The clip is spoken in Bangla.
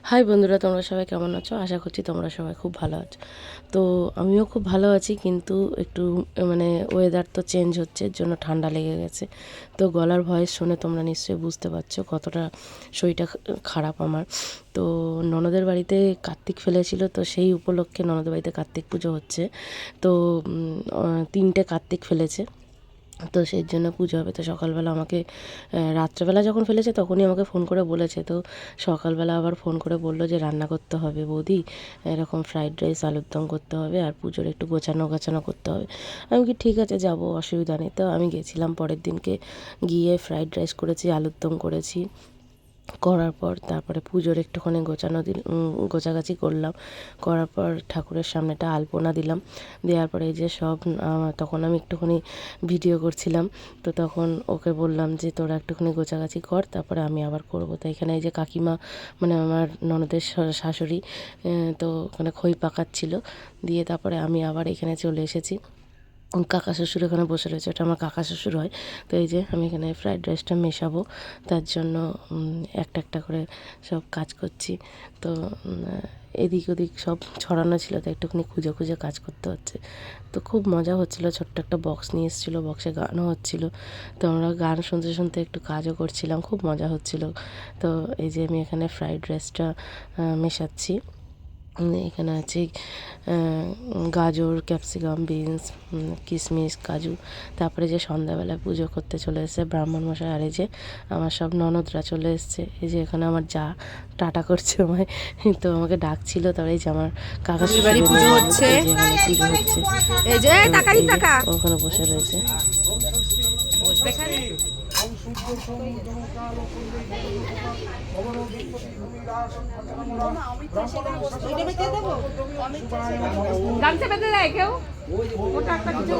হাই বন্ধুরা, তোমরা সবাই কেমন আছো? আশা করছি তোমরা সবাই খুব ভালো আছো। তো আমিও খুব ভালো আছি, কিন্তু একটু ওয়েদার তো চেঞ্জ হচ্ছে, এর জন্য ঠান্ডা লেগে গেছে। তো গলার ভয়েস শুনে তোমরা নিশ্চয়ই বুঝতে পারছো কতটা শরীরটা খারাপ আমার। তো ননদের বাড়িতে কার্তিক ফেলেছিল, তো সেই উপলক্ষে ননদের বাড়িতে কার্তিক পুজো হচ্ছে। তো 3টে কার্তিক ফেলেছে, তো সেই জন্য পুজো হবে। তো সকালবেলা আমাকে রাত্রেবেলা যখন ফেলেছে তখনই আমাকে ফোন করে বলেছে। তো সকালবেলা আবার ফোন করে বললো যে রান্না করতে হবে বৌদি, এরকম ফ্রাইড রাইস আলুর দম করতে হবে, আর পুজোর একটু গোছানো করতে হবে। আমি কি ঠিক আছে, যাবো, অসুবিধা নেই। তো আমি গেছিলাম পরের দিনকে, গিয়ে ফ্রাইড রাইস করেছি, আলুর দম করেছি। করার পর তারপরে পুজোর একটুখানি গোছাগাছি করলাম। করার পর ঠাকুরের সামনেটা আলপনা দিলাম। দেওয়ার পরে এই যে সব তখন আমি একটুখানি ভিডিও করছিলাম। তো তখন ওকে বললাম যে তোরা একটুখানি গোছাগাছি কর, তারপরে আমি আবার করবো। তো এখানে এই যে কাকিমা, আমার ননদের শাশুড়ি, তো ওখানে খই পাকাচ্ছিল। দিয়ে তারপরে আমি আবার এখানে চলে এসেছি। কাকা শ্বশুর এখানে বসে রয়েছে, ওটা আমার কাকা শ্বশুর হয়। তো এই যে আমি এখানে ফ্রাইড রাইসটা মেশাবো, তার জন্য একটা একটা করে সব কাজ করছি। তো এদিক ওদিক সব ছড়ানো ছিল, তো একটুখানি খুঁজে খুঁজে কাজ করতে হচ্ছে। তো খুব মজা হচ্ছিলো। ছোট্ট একটা বক্স নিয়ে এসেছিলো, বক্সে গানও হচ্ছিলো। তো আমরা গান শুনতে শুনতে একটু কাজও করছিলাম, খুব মজা হচ্ছিলো। তো এই যে আমি এখানে ফ্রাইড রাইসটা মেশাচ্ছি। এখানে আছে গাজর, ক্যাপসিকাম, বিনস, কিশমিশ, কাজু। তারপরে যে সন্ধ্যাবেলায় পুজো করতে চলে এসেছে ব্রাহ্মণ মশাই, আর এই যে আমার সব ননদরা চলে এসছে। এই যে এখানে আমার যা টাটা করছে আমায়, তো আমাকে ডাকছিল। তারপরে এই যে আমার কাকা শ্বশুর পুজো হচ্ছে, এই যে এখানে পুজো হচ্ছে। এই যে তো টাকারি এই যে টাকা ওখানে বসে রয়েছে। বসবে এখানে। গামছা বেঁধে দেয় কেউ, ওটা একটা কিছু